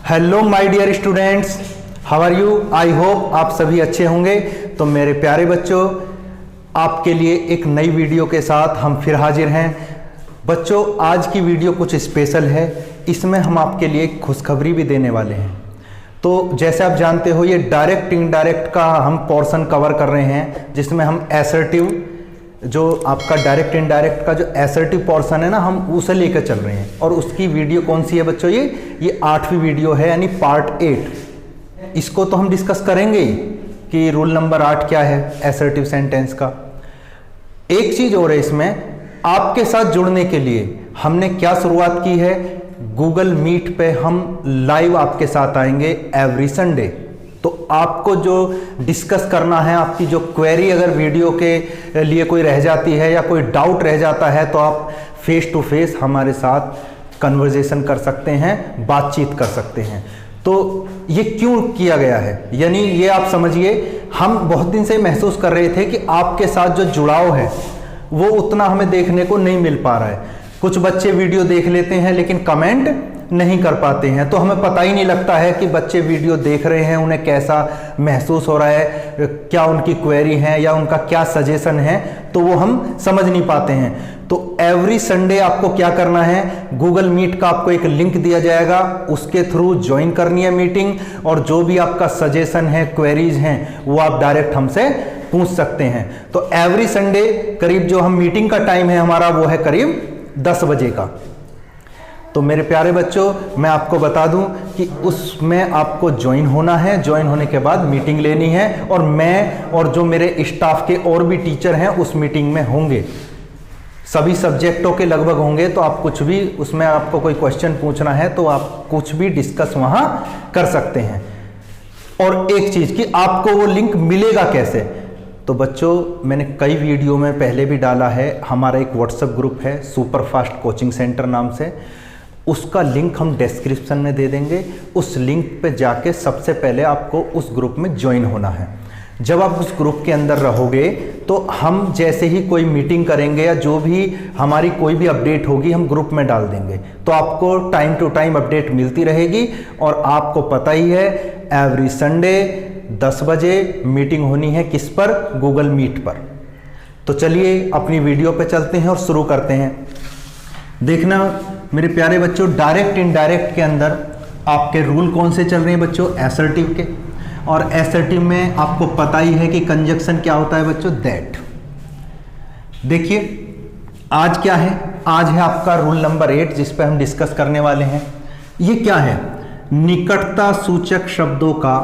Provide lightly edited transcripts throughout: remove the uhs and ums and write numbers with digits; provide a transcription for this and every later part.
Hello my dear students, how are you. I hope आप सभी अच्छे होंगे। तो मेरे प्यारे बच्चों, आपके लिए एक नई वीडियो के साथ हम फिर हाजिर हैं। बच्चों, आज की वीडियो कुछ स्पेशल है। इसमें हम आपके लिए एक खुशखबरी भी देने वाले हैं। तो जैसे आप जानते हो, ये डायरेक्ट इनडायरेक्ट का हम पोर्शन कवर कर रहे हैं, जिसमें हम एसर्टिव, जो आपका डायरेक्ट इनडायरेक्ट का जो एसर्टिव पोर्शन है ना, हम उसे लेकर चल रहे हैं। और उसकी वीडियो कौन सी है बच्चों? ये 8वीं वीडियो है, यानी पार्ट 8। इसको तो हम डिस्कस करेंगे ही कि रूल नंबर 8 क्या है एसर्टिव सेंटेंस का। एक चीज और है इसमें, आपके साथ जुड़ने के लिए हमने क्या शुरुआत की है, गूगल मीट पे हम लाइव आपके साथ आएंगे एवरी संडे। तो आपको जो डिस्कस करना है, आपकी जो क्वेरी अगर वीडियो के लिए कोई रह जाती है या कोई डाउट रह जाता है, तो आप फेस टू फेस हमारे साथ कन्वर्जेशन कर सकते हैं, बातचीत कर सकते हैं। तो ये क्यों किया गया है, यानी ये आप समझिए, हम बहुत दिन से महसूस कर रहे थे कि आपके साथ जो जुड़ाव है वो उतना हमें देखने को नहीं मिल पा रहा है। कुछ बच्चे वीडियो देख लेते हैं लेकिन कमेंट नहीं कर पाते हैं, तो हमें पता ही नहीं लगता है कि बच्चे वीडियो देख रहे हैं, उन्हें कैसा महसूस हो रहा है, क्या उनकी क्वेरी है या उनका क्या सजेशन है, तो वो हम समझ नहीं पाते हैं। तो एवरी संडे आपको क्या करना है, गूगल मीट का आपको एक लिंक दिया जाएगा, उसके थ्रू ज्वाइन करनी है मीटिंग, और जो भी आपका सजेशन है, क्वेरीज हैं, वो आप डायरेक्ट हमसे पूछ सकते हैं। तो एवरी संडे करीब जो हम मीटिंग का टाइम है हमारा, वो है करीब 10 बजे का। तो मेरे प्यारे बच्चों, मैं आपको बता दूं कि उसमें आपको ज्वाइन होना है। ज्वाइन होने के बाद मीटिंग लेनी है, और मैं और जो मेरे स्टाफ के और भी टीचर हैं उस मीटिंग में होंगे। सभी सब्जेक्टों के लगभग होंगे। तो आप कुछ भी, उसमें आपको कोई क्वेश्चन पूछना है तो आप कुछ भी डिस्कस वहां कर सकते हैं। और एक चीज कि आपको वो लिंक मिलेगा कैसे, तो बच्चों मैंने कई वीडियो में पहले भी डाला है, हमारा एक व्हाट्सएप ग्रुप है सुपरफास्ट कोचिंग सेंटर नाम से, उसका लिंक हम डिस्क्रिप्शन में दे देंगे। उस लिंक पे जाके सबसे पहले आपको उस ग्रुप में ज्वाइन होना है। जब आप उस ग्रुप के अंदर रहोगे तो हम जैसे ही कोई मीटिंग करेंगे या जो भी हमारी कोई भी अपडेट होगी, हम ग्रुप में डाल देंगे। तो आपको टाइम टू टाइम अपडेट मिलती रहेगी। और आपको पता ही है, एवरी संडे 10 बजे मीटिंग होनी है, किस पर? गूगल मीट पर। तो चलिए अपनी वीडियो पे चलते हैं और शुरू करते हैं। देखना मेरे प्यारे बच्चों, डायरेक्ट इनडायरेक्ट के अंदर आपके रूल कौन से चल रहे हैं बच्चों? एसर्टिव के। और एसर्टिव में आपको पता ही है कि कंजक्शन क्या होता है बच्चों? दैट। देखिए आज क्या है, आज है आपका रूल नंबर 8, जिस पे हम डिस्कस करने वाले हैं। ये क्या है? निकटता सूचक शब्दों का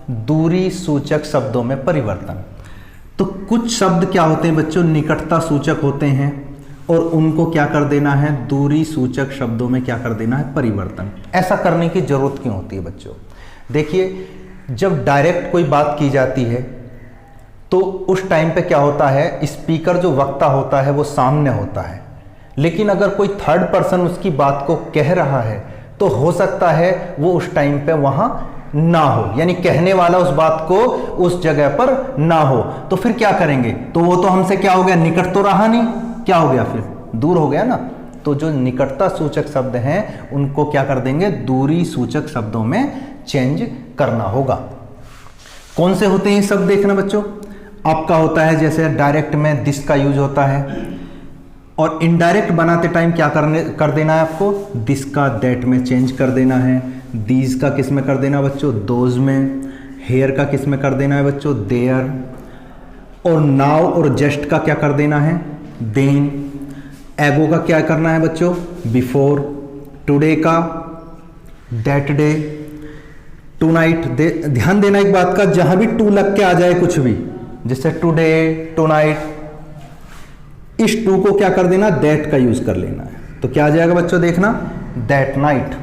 दूरी सूचक शब्दों में परिवर्तन। तो कुछ शब्द क्या होते हैं बच्चों? निकटता सूचक होते हैं, और उनको क्या कर देना है? दूरी सूचक शब्दों में क्या कर देना है? परिवर्तन। ऐसा करने की जरूरत क्यों होती है बच्चों? देखिए, जब डायरेक्ट कोई बात की जाती है तो उस टाइम पे क्या होता है, स्पीकर जो वक्ता होता है वो सामने होता है। लेकिन अगर कोई थर्ड पर्सन उसकी बात को कह रहा है तो हो सकता है वो उस टाइम पे वहां ना हो, यानी कहने वाला उस बात को उस जगह पर ना हो। तो फिर क्या करेंगे? तो वो तो हमसे क्या हो गया? निकट तो रहा नहीं, क्या हो गया? फिर दूर हो गया ना। तो जो निकटता सूचक शब्द हैं उनको क्या कर देंगे? दूरी सूचक शब्दों में चेंज करना होगा। कौन से होते हैं शब्द? देखना बच्चों, आपका होता है जैसे डायरेक्ट में दिस का यूज होता है, और इनडायरेक्ट बनाते टाइम क्या कर देना है आपको? दिस का दैट में चेंज कर देना है। दीज का किस में कर देना बच्चों? दोज में। हेयर का किस में कर देना है बच्चों? देयर। और नाउ और जस्ट का क्या कर देना है? देन। एगो का क्या करना है बच्चों? बिफोर। टुडे का दैट डे। Tonight. ध्यान देना एक बात का, जहां भी टू लग के आ जाए कुछ भी, जैसे टुडे, टू नाइट, इस टू को क्या कर देना? दैट का यूज कर लेना है। तो क्या आ जाएगा बच्चों? देखना, दैट नाइट।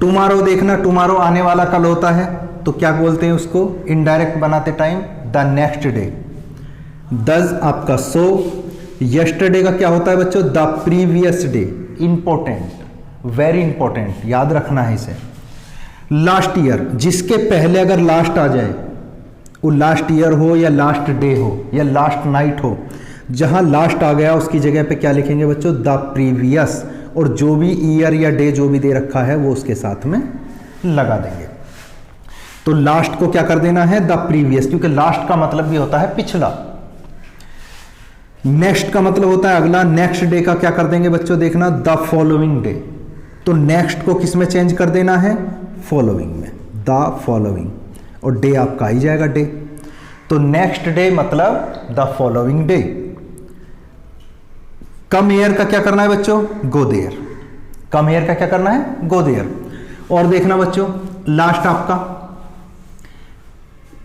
टुमारो, देखना टुमारो आने वाला कल होता है, तो क्या बोलते हैं उसको इनडायरेक्ट बनाते टाइम? The next day. दस आपका सो। यस्टरडे का क्या होता है बच्चों? The previous day. Important, very important, याद रखना है इसे। लास्ट ईयर, जिसके पहले अगर लास्ट आ जाए, वो लास्ट ईयर हो या लास्ट डे हो या लास्ट नाइट हो, जहां लास्ट आ गया उसकी जगह पे क्या लिखेंगे बच्चों? The previous. और जो भी ईयर या डे जो भी दे रखा है वो उसके साथ में लगा देंगे। तो लास्ट को क्या कर देना है, द प्रीवियस, क्योंकि लास्ट का मतलब भी होता है पिछला। नेक्स्ट का मतलब होता है अगला। नेक्स्ट डे का क्या कर देंगे बच्चों, देखना, द फॉलोइंग डे। तो नेक्स्ट को किस में चेंज कर देना है, फॉलोइंग में, द फॉलोइंग, और डे आपका आ ही जाएगा डे। तो नेक्स्ट डे मतलब the following day. Come here का क्या करना है बच्चों, गो देयर। कम हियर का क्या करना है, गो देयर। और देखना बच्चों लास्ट आपका,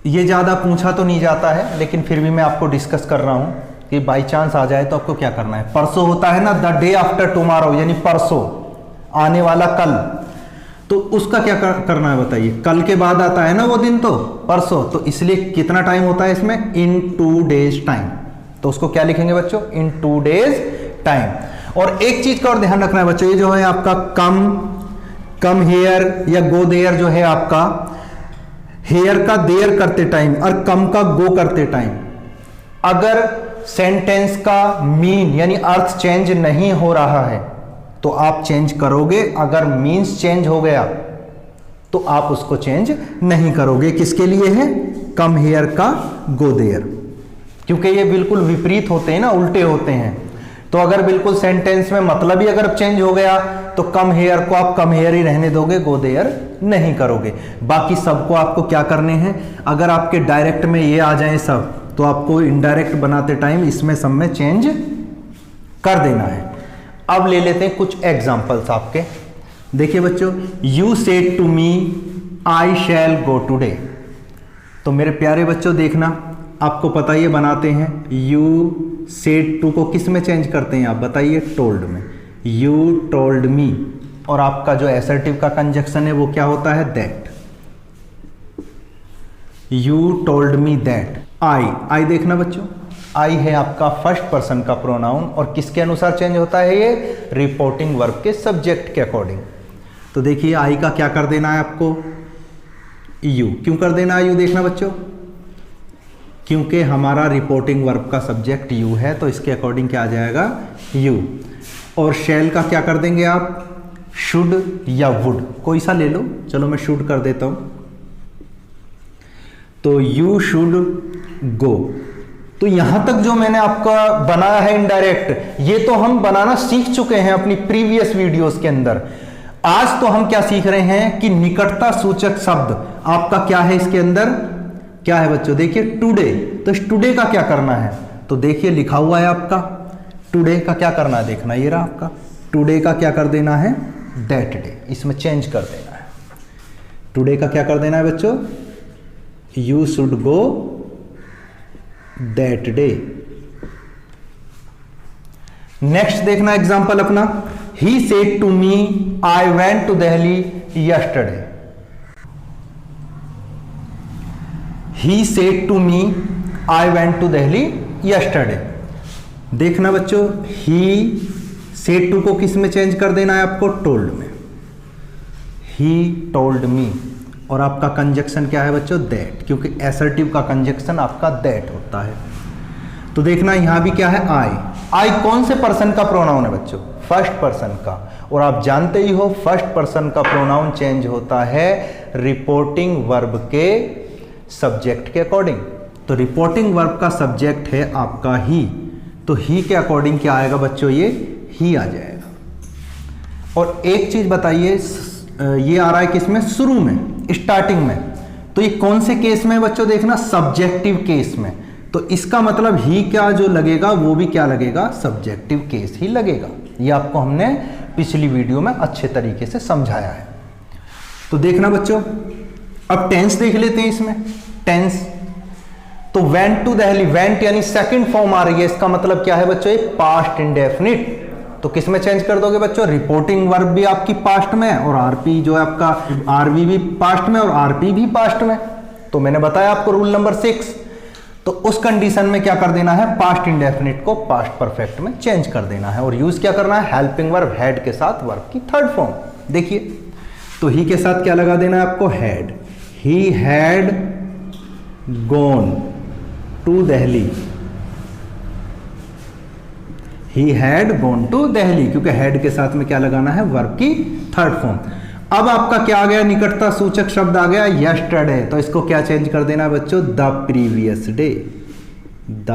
ये ज्यादा पूछा तो नहीं जाता है लेकिन फिर भी मैं आपको डिस्कस कर रहा हूं कि बाई चांस आ जाए तो आपको क्या करना है। परसों होता है ना, द डे आफ्टर टुमारो, यानी परसों, आने वाला कल। तो उसका क्या करना है बताइए, कल के बाद आता है ना वो दिन, तो परसों, तो इसलिए कितना टाइम होता है इसमें, इन 2 डेज टाइम। तो उसको क्या लिखेंगे बच्चों, इन 2 डेज टाइम। और एक चीज का और ध्यान रखना है बच्चों, ये जो है आपका कम हेयर या गो देयर जो है आपका, हेयर का देयर करते टाइम और कम का गो करते टाइम, अगर सेंटेंस का मीन यानी अर्थ चेंज नहीं हो रहा है तो आप चेंज करोगे, अगर मीन्स चेंज हो गया तो आप उसको चेंज नहीं करोगे। किसके लिए है, कम हेयर का गो देयर, क्योंकि ये बिल्कुल विपरीत होते हैं ना, उल्टे होते हैं। तो अगर बिल्कुल सेंटेंस में मतलब ही अगर चेंज हो गया तो कम हेयर को आप कम हेयर ही रहने दोगे, गो देयर नहीं करोगे। बाकी सबको आपको क्या करने हैं, अगर आपके डायरेक्ट में ये आ जाए सब, तो आपको इनडायरेक्ट बनाते टाइम इसमें सब में चेंज कर देना है। अब ले लेते हैं कुछ एग्जांपल्स आपके। देखिए बच्चों, you said to me I shall go today. तो मेरे प्यारे बच्चों देखना, आपको पता ही बनाते हैं, यू सेड टू को किस में चेंज करते हैं आप बताइए, टोल्ड में, यू टोल्ड मी। और आपका जो एसर्टिव का कंजक्शन है वो क्या होता है, that, you told me that. I देखना बच्चों, आई है आपका फर्स्ट पर्सन का प्रोनाउन, और किसके अनुसार चेंज होता है ये, रिपोर्टिंग वर्ब के सब्जेक्ट के अकॉर्डिंग। तो देखिए आई का क्या कर देना है आपको, यू। क्यों कर देना है यू, देखना बच्चों, क्योंकि हमारा रिपोर्टिंग वर्ब का सब्जेक्ट यू है, तो इसके अकॉर्डिंग क्या आ जाएगा, यू। और शैल का क्या कर देंगे आप, शुड या वुड, कोई सा ले लो, चलो मैं शुड कर देता हूं। तो यू शुड गो। तो यहां तक जो मैंने आपका बनाया है इनडायरेक्ट, ये तो हम बनाना सीख चुके हैं अपनी प्रीवियस वीडियोस के अंदर। आज तो हम क्या सीख रहे हैं कि निकटता सूचक शब्द आपका क्या है, इसके अंदर क्या है बच्चों, देखिए टुडे। तो इस टुडे का क्या करना है, तो देखिए लिखा हुआ है आपका, टुडे का क्या करना है, देखना ये रहा आपका, टुडे का क्या कर देना है, दैट डे, इसमें चेंज कर देना है। टुडे का क्या कर देना है बच्चों, you should go that day. Next देखना एग्जांपल अपना, he said to me I went to Delhi yesterday. He said to me I went to Delhi yesterday. देखना बच्चों, ही सेड टू को किस में चेंज कर देना है आपको, टोल्ड में, ही टोल्ड मी। और आपका कंजक्शन क्या है बच्चों, दैट, क्योंकि एसर्टिव का कंजक्शन आपका दैट होता है। तो देखना यहां भी क्या है, आई कौन से पर्सन का प्रोनाउन है बच्चों, फर्स्ट पर्सन का। और आप जानते ही हो फर्स्ट पर्सन का प्रोनाउन चेंज होता है रिपोर्टिंग वर्ब के सब्जेक्ट के अकॉर्डिंग। तो रिपोर्टिंग वर्ब का सब्जेक्ट है आपका ही, तो ही के अकॉर्डिंग क्या आएगा बच्चों, ये ही आ जाएगा। और एक चीज बताइए, ये आ रहा है किसमें, शुरू में, स्टार्टिंग में, तो ये कौन से केस में बच्चों, देखना सब्जेक्टिव केस में। तो इसका मतलब ही क्या जो लगेगा वो भी क्या लगेगा, सब्जेक्टिव केस ही लगेगा। ये आपको हमने पिछली वीडियो में अच्छे तरीके से समझाया है। तो देखना बच्चों, अब टेंस देख लेते हैं इसमें। टेंस तो वेंट टू दिल्ली, वेंट यानी सेकंड फॉर्म आ रही है, इसका मतलब क्या है बच्चों, एक पास्ट इंडेफिनिट। तो किस में चेंज कर दोगे बच्चों, रिपोर्टिंग वर्ब भी आपकी पास्ट में और आरपी जो है आपका आरवी भी पास्ट में और आरपी भी पास्ट में। तो मैंने बताया आपको रूल नंबर 6। तो उस कंडीशन में क्या कर देना है, पास्ट इंडेफिनिट को पास्ट परफेक्ट में चेंज कर देना है। और यूज क्या करना है, हेल्पिंग वर्ब हैड के साथ वर्ब की थर्ड फॉर्म। देखिए तो ही के साथ क्या लगा देना है आपको, had, he had gone to Delhi, he had gone to Delhi, क्योंकि हैड के साथ में क्या लगाना है, वर्ब की थर्ड फॉर्म। अब आपका क्या आ गया, निकटता सूचक शब्द आ गया यस्टरडे, तो इसको क्या चेंज कर देना बच्चों, the previous day, the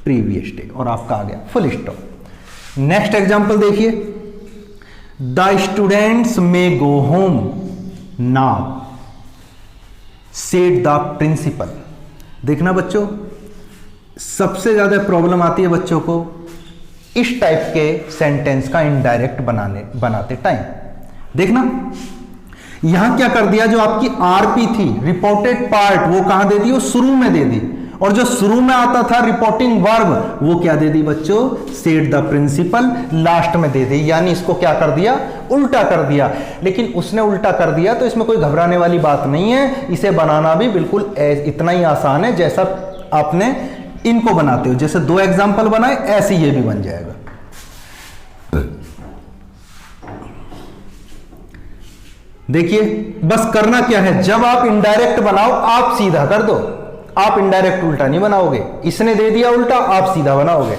previous day, और आपका आ गया फुल स्टॉप। नेक्स्ट एग्जांपल देखिए, the students may go home now said the principal. देखना बच्चों, सबसे ज्यादा प्रॉब्लम आती है बच्चों को इस टाइप के सेंटेंस का इनडायरेक्ट बनाते टाइम। देखना यहां क्या कर दिया, जो आपकी आरपी थी रिपोर्टेड पार्ट, वो कहां दे दी, वो शुरू में दे दी, और जो शुरू में आता था रिपोर्टिंग वर्ब, वो क्या दे दी बच्चों, सेड द प्रिंसिपल, लास्ट में दे दी। यानी इसको क्या कर दिया, उल्टा कर दिया। लेकिन उसने उल्टा कर दिया तो इसमें कोई घबराने वाली बात नहीं है, इसे बनाना भी बिल्कुल इतना ही आसान है जैसा आपने इनको बनाते हो। जैसे दो एग्जाम्पल बनाए ऐसे ये भी बन जाएगा। देखिए बस करना क्या है, जब आप इनडायरेक्ट बनाओ आप सीधा कर दो, आप इनडायरेक्ट उल्टा नहीं बनाओगे। इसने दे दिया उल्टा, आप सीधा बनाओगे।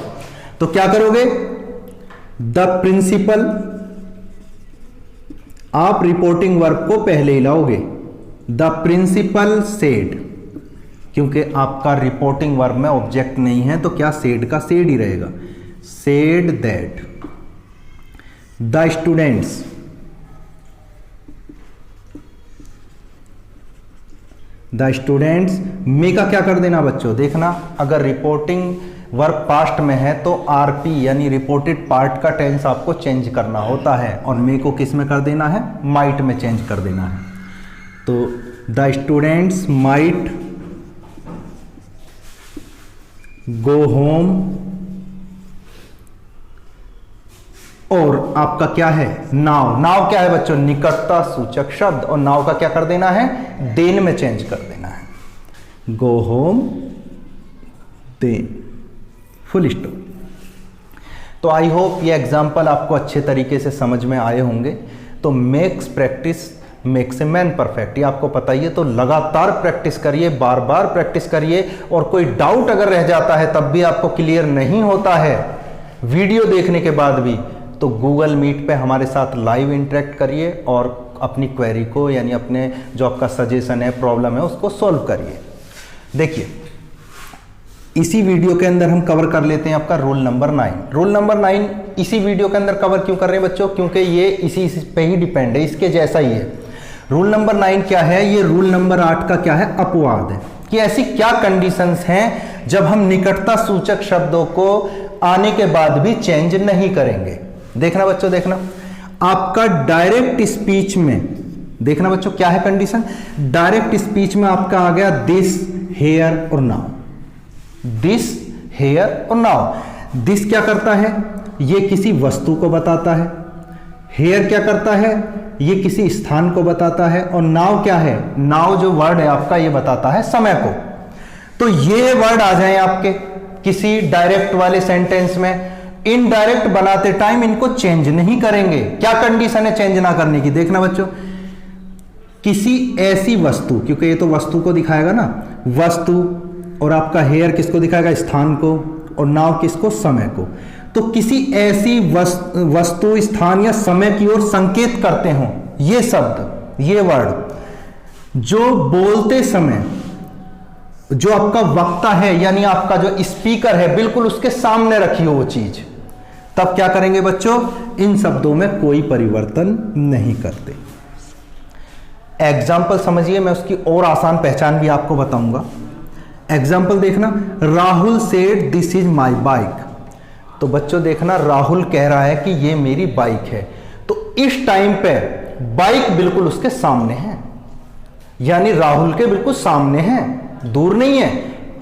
तो क्या करोगे, द प्रिंसिपल, आप रिपोर्टिंग वर्ब को पहले ही लाओगे, द प्रिंसिपल सेड, क्योंकि आपका रिपोर्टिंग वर्ब में ऑब्जेक्ट नहीं है तो क्या सेड का सेड ही रहेगा, सेड दैट द स्टूडेंट्स मे का क्या कर देना बच्चों, देखना अगर रिपोर्टिंग वर्ब पास्ट में है तो आरपी यानी रिपोर्टेड पार्ट का टेंस आपको चेंज करना होता है, और मे को किस में कर देना है, माइट में चेंज कर देना है। तो the students might go home, और आपका क्या है, नाउ। नाउ क्या है बच्चों, निकटता सूचक शब्द, और नाउ का क्या कर देना है, देन में चेंज कर देना है, go home then, full stop. तो आई होप ये एग्जाम्पल आपको अच्छे तरीके से समझ में आए होंगे। तो makes practice makes a man perfect, ये आपको पता ही है। तो लगातार प्रैक्टिस करिए, बार बार प्रैक्टिस करिए, और कोई डाउट अगर रह जाता है तब भी आपको क्लियर नहीं होता है वीडियो देखने के बाद भी, तो गूगल मीट पे हमारे साथ लाइव इंटरेक्ट करिए और अपनी क्वेरी को यानी अपने जो आपका सजेशन है, प्रॉब्लम है, उसको सॉल्व करिए। देखिए इसी वीडियो के अंदर हम कवर कर लेते हैं आपका रोल नंबर 9। रोल नंबर 9 इसी वीडियो के अंदर कवर क्यों कर रहे हैं बच्चों, क्योंकि ये इसी पे ही डिपेंड है, इसके जैसा ही है। रूल नंबर 9 क्या है, ये रूल नंबर 8 का क्या है, अपवाद है, कि ऐसी क्या कंडीशंस हैं जब हम निकटता सूचक शब्दों को आने के बाद भी चेंज नहीं करेंगे। देखना बच्चों, देखना आपका डायरेक्ट स्पीच में, देखना बच्चों क्या है कंडीशन, डायरेक्ट स्पीच में आपका आ गया दिस, हेयर और नाउ। दिस, हेयर और नाउ। दिस क्या करता है, ये किसी वस्तु को बताता है। हेयर क्या करता है, ये किसी स्थान को बताता है। और नाउ क्या है, नाउ जो वर्ड है आपका ये बताता है समय को। तो ये वर्ड आ जाए आपके किसी डायरेक्ट वाले सेंटेंस में, इनडायरेक्ट बनाते टाइम इनको चेंज नहीं करेंगे। क्या कंडीशन है चेंज ना करने की, देखना बच्चों, किसी ऐसी वस्तु, क्योंकि ये तो वस्तु को दिखाएगा ना, वस्तु, और आपका हेयर किसको दिखाएगा, स्थान को, और नाउ किसको, समय को। तो किसी ऐसी वस्तु, स्थान या समय की ओर संकेत करते हो ये शब्द, ये वर्ड, जो बोलते समय जो आपका वक्ता है यानी आपका जो स्पीकर है बिल्कुल उसके सामने रखी हो वो चीज, तब क्या करेंगे बच्चों, इन शब्दों में कोई परिवर्तन नहीं करते। एग्जाम्पल समझिए, मैं उसकी और आसान पहचान भी आपको बताऊंगा। एग्जाम्पल देखना, Rahul said this is my bike. तो बच्चों देखना, राहुल कह रहा है कि ये मेरी बाइक है। तो इस टाइम पे बाइक बिल्कुल उसके सामने है, यानी राहुल के बिल्कुल सामने है, दूर नहीं है,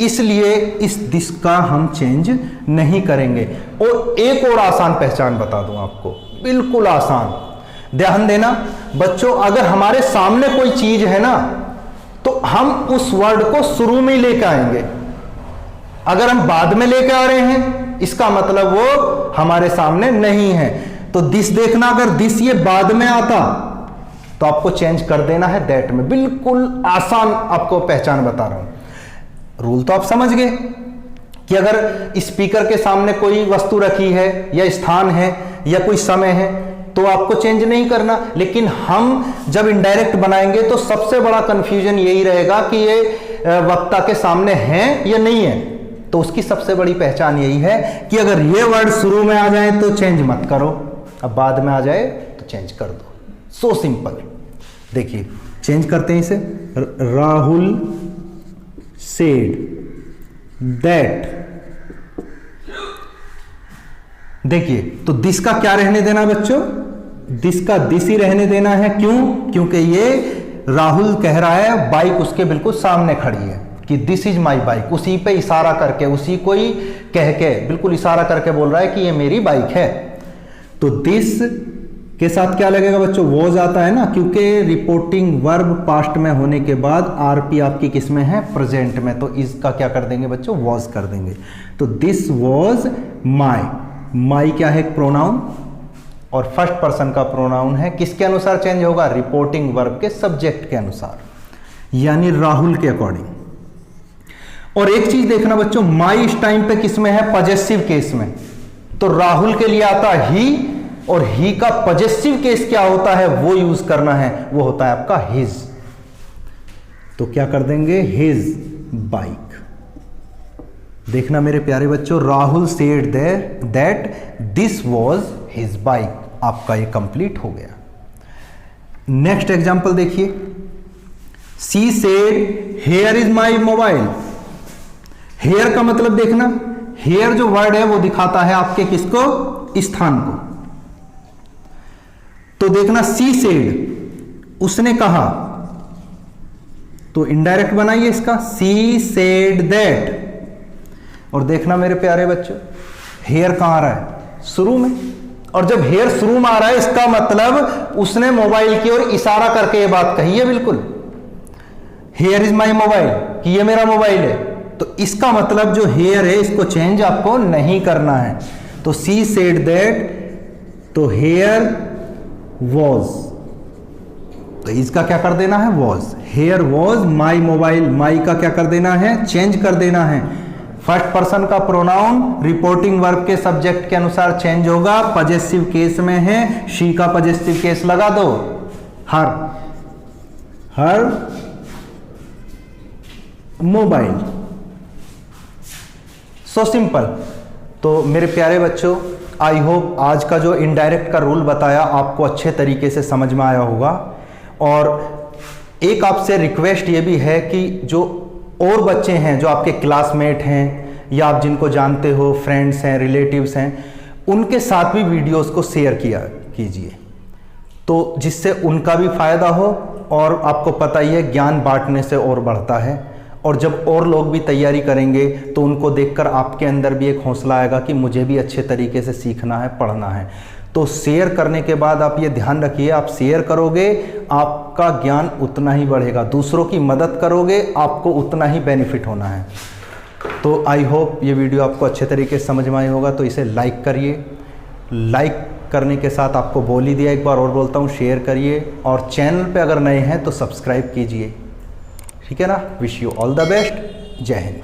इसलिए इस दिस का हम चेंज नहीं करेंगे। और एक और आसान पहचान बता दूं आपको, बिल्कुल आसान, ध्यान देना बच्चों, अगर हमारे सामने कोई चीज है ना तो हम उस वर्ड को शुरू में लेकर आएंगे। अगर हम बाद में लेकर आ रहे हैं इसका मतलब वो हमारे सामने नहीं है। तो दिस देखना, अगर दिस ये बाद में आता तो आपको चेंज कर देना है दैट में। बिल्कुल आसान आपको पहचान बता रहा हूं, रूल तो आप समझ गए। कि अगर स्पीकर के सामने कोई वस्तु रखी है या स्थान है या कोई समय है तो आपको चेंज नहीं करना। लेकिन हम जब इनडायरेक्ट बनाएंगे तो सबसे बड़ा कंफ्यूजन यही रहेगा कि ये वक्ता के सामने है या नहीं है। तो उसकी सबसे बड़ी पहचान यही है कि अगर ये वर्ड शुरू में आ जाए तो चेंज मत करो, अब बाद में आ जाए तो चेंज कर दो। So simple. देखिए चेंज करते हैं इसे। Rahul said that. देखिए तो दिस का क्या रहने देना बच्चों, दिस का दिस ही रहने देना है। क्यों? क्योंकि ये राहुल कह रहा है बाइक उसके बिल्कुल सामने खड़ी है कि दिस इज माई बाइक, उसी पे इशारा करके, उसी को ही कह के बिल्कुल इशारा करके बोल रहा है कि ये मेरी बाइक है। तो दिस के साथ क्या लगेगा बच्चों, वॉज आता है ना, क्योंकि रिपोर्टिंग वर्ब पास्ट में होने के बाद आरपी आपकी किस में है, प्रेजेंट में। तो इसका क्या कर देंगे बच्चों, वॉज कर देंगे। तो दिस वॉज माई। माई क्या है, प्रोनाउन और फर्स्ट पर्सन का प्रोनाउन है। किसके अनुसार चेंज होगा, रिपोर्टिंग वर्ब के सब्जेक्ट के अनुसार, यानी राहुल के अकॉर्डिंग। और एक चीज देखना बच्चों, माई इस टाइम पे किस में है, पजेसिव केस में। तो राहुल के लिए आता ही, और ही का पजेसिव केस क्या होता है वो यूज करना है, वो होता है आपका हिज। तो क्या कर देंगे, हिज बाइक। देखना मेरे प्यारे बच्चों, Rahul said that this was his bike. आपका ये कंप्लीट हो गया। नेक्स्ट एग्जांपल देखिए, she said here is my mobile. Here का मतलब देखना, हेयर जो वर्ड है वो दिखाता है आपके किसको, स्थान को। तो देखना सी सेड, उसने कहा, तो इनडायरेक्ट बनाइए इसका, सी सेड दैट। और देखना मेरे प्यारे बच्चों, हेयर कहां आ रहा है, शुरू में। और जब हेयर शुरू में आ रहा है इसका मतलब उसने मोबाइल की ओर इशारा करके ये बात कही है बिल्कुल, हेयर इज माई मोबाइल, कि ये मेरा मोबाइल है। तो इसका मतलब जो हेयर है इसको चेंज आपको नहीं करना है। तो सी सेड दैट, तो हेयर वॉज, तो इसका क्या कर देना है, was. Here was my mobile, my का क्या कर देना है, चेंज कर देना है। फर्स्ट पर्सन का प्रोनाउन रिपोर्टिंग वर्ब के सब्जेक्ट के अनुसार चेंज होगा। पजेसिव केस में है, शी का पजेसिव केस लगा दो, हर मोबाइल। So simple. तो मेरे प्यारे बच्चों, आई होप आज का जो इनडायरेक्ट का रूल बताया आपको अच्छे तरीके से समझ में आया होगा। और एक आपसे रिक्वेस्ट ये भी है कि जो और बच्चे हैं जो आपके क्लासमेट हैं या आप जिनको जानते हो, फ्रेंड्स हैं, रिलेटिव्स हैं, उनके साथ भी वीडियोस को शेयर किया कीजिए, तो जिससे उनका भी फायदा हो। और आपको पता ही है ज्ञान बांटने से और बढ़ता है। और जब और लोग भी तैयारी करेंगे तो उनको देखकर आपके अंदर भी एक हौसला आएगा कि मुझे भी अच्छे तरीके से सीखना है, पढ़ना है। तो शेयर करने के बाद आप ये ध्यान रखिए, आप शेयर करोगे आपका ज्ञान उतना ही बढ़ेगा, दूसरों की मदद करोगे आपको उतना ही बेनिफिट होना है। तो आई होप ये वीडियो आपको अच्छे तरीके से समझ में आया होगा। तो इसे लाइक करिए, लाइक करने के साथ आपको बोल ही दिया, एक बार और बोलता हूँ, शेयर करिए। और चैनल पे अगर नए हैं तो सब्सक्राइब कीजिए, ठीक है ना। Wish you all the best. जय हिंद।